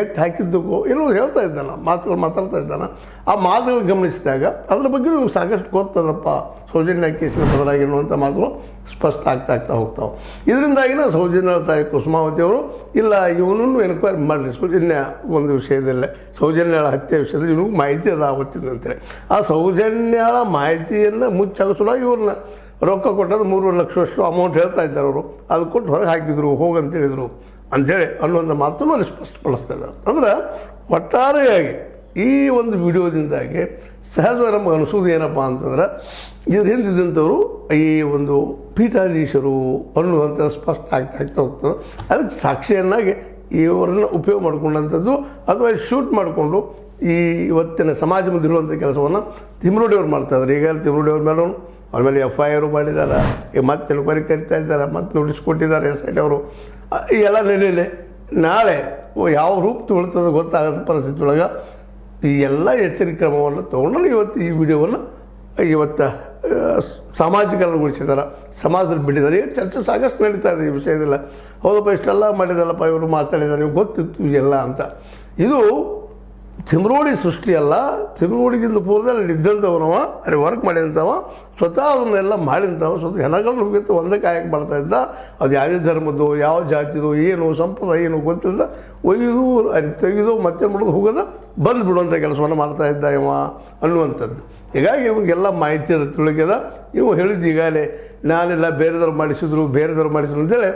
ಎತ್ತಿ ಹಾಕಿದ್ದಕ್ಕೂ ಏನೋ ಹೇಳ್ತಾ ಇದ್ದಾನ, ಮಾತುಗಳು ಮಾತಾಡ್ತಾ ಇದ್ದಾನೆ. ಆ ಮಾತುಗಳು ಗಮನಿಸಿದಾಗ ಅದ್ರ ಬಗ್ಗೆ ನಿಮ್ಗೆ ಸಾಕಷ್ಟು ಗೊತ್ತದಪ್ಪ ಸೌಜನ್ಯ ಕೇಸಿನ ಬದಲಾಗಿ ಅನ್ನುವಂಥ ಮಾತುಗಳು ಸ್ಪಷ್ಟ ಆಗ್ತಾ ಹೋಗ್ತಾವೆ. ಇದರಿಂದಾಗಿನ ಸೌಜನ್ಯ ತಾಯಿ ಕುಸುಮಾವತಿ ಅವರು ಇಲ್ಲ ಇವನನ್ನು ಎನ್ಕ್ವೈರಿ ಮಾಡಲಿ ಸೌಜನ್ಯ ಒಂದು ವಿಷಯದಲ್ಲೇ, ಸೌಜನ್ಯಳ ಹತ್ಯೆ ವಿಷಯದಲ್ಲಿ ಇವನಿಗೂ ಮಾಹಿತಿ ಅದ ಆವತ್ತಿಂದಂತೇಳಿ ಆ ಸೌಜನ್ಯಳ ಮಾಹಿತಿಯನ್ನು ಮುಚ್ಚಾಗಿಸೋಲಾಗಿ ಇವ್ರನ್ನ ರೊಕ್ಕ ಕೊಟ್ಟದ್ದು 3 ಲಕ್ಷವಷ್ಟು ಅಮೌಂಟ್ ಹೇಳ್ತಾ ಇದ್ದಾರೆ ಅವರು, ಅದು ಕೊಟ್ಟು ಹೊರಗೆ ಹಾಕಿದ್ರು ಹೋಗಂತೇಳಿದರು ಅಂಥೇಳಿ ಅನ್ನುವಂಥ ಮಾತನ್ನು ಅಲ್ಲಿ ಸ್ಪಷ್ಟಪಡಿಸ್ತಾ ಇದ್ದಾರೆ. ಅಂದ್ರೆ ಒಟ್ಟಾರೆಯಾಗಿ ಈ ಒಂದು ವಿಡಿಯೋದಿಂದಾಗಿ ಸಹಜವಾಗಿ ನಮಗೆ ಅನಿಸೋದು ಏನಪ್ಪ ಅಂತಂದ್ರೆ ಇದ್ರ ಹಿಂದಿದ್ದಂಥವ್ರು ಈ ಒಂದು ಪೀಠಾಧೀಶರು ಅನ್ನುವಂಥ ಸ್ಪಷ್ಟ ಆಗ್ತಾ ಹೋಗ್ತದೆ. ಅದಕ್ಕೆ ಸಾಕ್ಷಿಯನ್ನಾಗಿ ಇವರನ್ನು ಉಪಯೋಗ ಮಾಡಿಕೊಂಡಂಥದ್ದು ಅಥವಾ ಶೂಟ್ ಮಾಡಿಕೊಂಡು ಈ ಇವತ್ತಿನ ಸಮಾಜ ಮುಂದೆ ಇರುವಂಥ ಕೆಲಸವನ್ನು ತಿಮ್ರೋಡಿಯವ್ರು ಮಾಡ್ತಾಯಿದ್ದಾರೆ. ಈಗ ತಿಮ್ರೋಡಿಯವ್ರ ಮೇಲೂ ಅವ್ರ ಮೇಲೆ FIR ಮಾಡಿದ್ದಾರೆ, ಈಗ ಮತ್ತೆ ಎನ್ಕ್ವೈರಿ ಕರಿತಾ ಇದ್ದಾರೆ, ಮತ್ತೆ ನೋಟಿಸ್ ಕೊಟ್ಟಿದ್ದಾರೆ SIT ಅವರು. ಈ ಎಲ್ಲ ನೆಲೆಯಲ್ಲಿ ನಾಳೆ ಯಾವ ರೂಪ ತೊಗೊಳ್ತದೆ ಗೊತ್ತಾಗದ ಪರಿಸ್ಥಿತಿ ಒಳಗೆ ಈ ಎಲ್ಲ ಎಚ್ಚರಿಕೆ ಕ್ರಮವನ್ನು ತೊಗೊಂಡು ಇವತ್ತು ಈ ವಿಡಿಯೋವನ್ನು ಇವತ್ತು ಸಾಮಾಜಿಕರಣಗೊಳಿಸಿದ್ದಾರೆ, ಸಮಾಜದಲ್ಲಿ ಬಿಟ್ಟಿದ್ದಾರೆ. ಈಗ ಚರ್ಚೆ ಸಾಕಷ್ಟು ನಡೀತಾ ಇದೆ ಈ ವಿಷಯದಲ್ಲ. ಹೌದಪ್ಪ ಇಷ್ಟೆಲ್ಲ ಮಾಡಿದಲ್ಲಪ್ಪ ಇವರು ಮಾತಾಡಿದ್ದಾರೆ, ನೀವು ಗೊತ್ತಿತ್ತು ಎಲ್ಲ ಅಂತ. ಇದು ತಿಮ್ರೋಡಿ ಸೃಷ್ಟಿಯಲ್ಲ, ತಿಮ್ರೋಡಿಗಿಂತ ಪೂರ್ವದಲ್ಲಿ ಇದ್ದಂಥವನವ, ಅಲ್ಲಿ ವರ್ಕ್ ಮಾಡಿದಂಥವ, ಸ್ವತಃ ಅದನ್ನೆಲ್ಲ ಮಾಡಿದಂಥವ, ಸ್ವತಃ ಹೆಣಗಳನ್ನು ಹೋಗಿತ್ತು ಒಂದೇ ಕಾಯಕ್ಕೆ ಮಾಡ್ತಾ ಇದ್ದ. ಅದು ಯಾವುದೇ ಧರ್ಮದ್ದು ಯಾವ ಜಾತಿದು ಏನು ಸಂಪ್ರದಾಯ ಏನು ಗೊತ್ತಿಲ್ಲ, ಒಯ್ದು ತೆಗೆದು ಮತ್ತೆ ಮಾಡೋದು ಹೋಗೋದು ಬಂದು ಬಿಡುವಂಥ ಕೆಲಸವನ್ನು ಮಾಡ್ತಾ ಇದ್ದ ಇವ ಅನ್ನುವಂಥದ್ದು. ಹೀಗಾಗಿ ಇವಾಗೆಲ್ಲ ಮಾಹಿತಿ ಅದ ತಿಳಿಗ್ಯದ. ಇವು ಹೇಳಿದ್ದು ಈಗಾಗಲೇ ನಾನೆಲ್ಲ ಬೇರೆದವ್ರು ಮಾಡಿಸಿದ್ರು ಅಂತೇಳಿ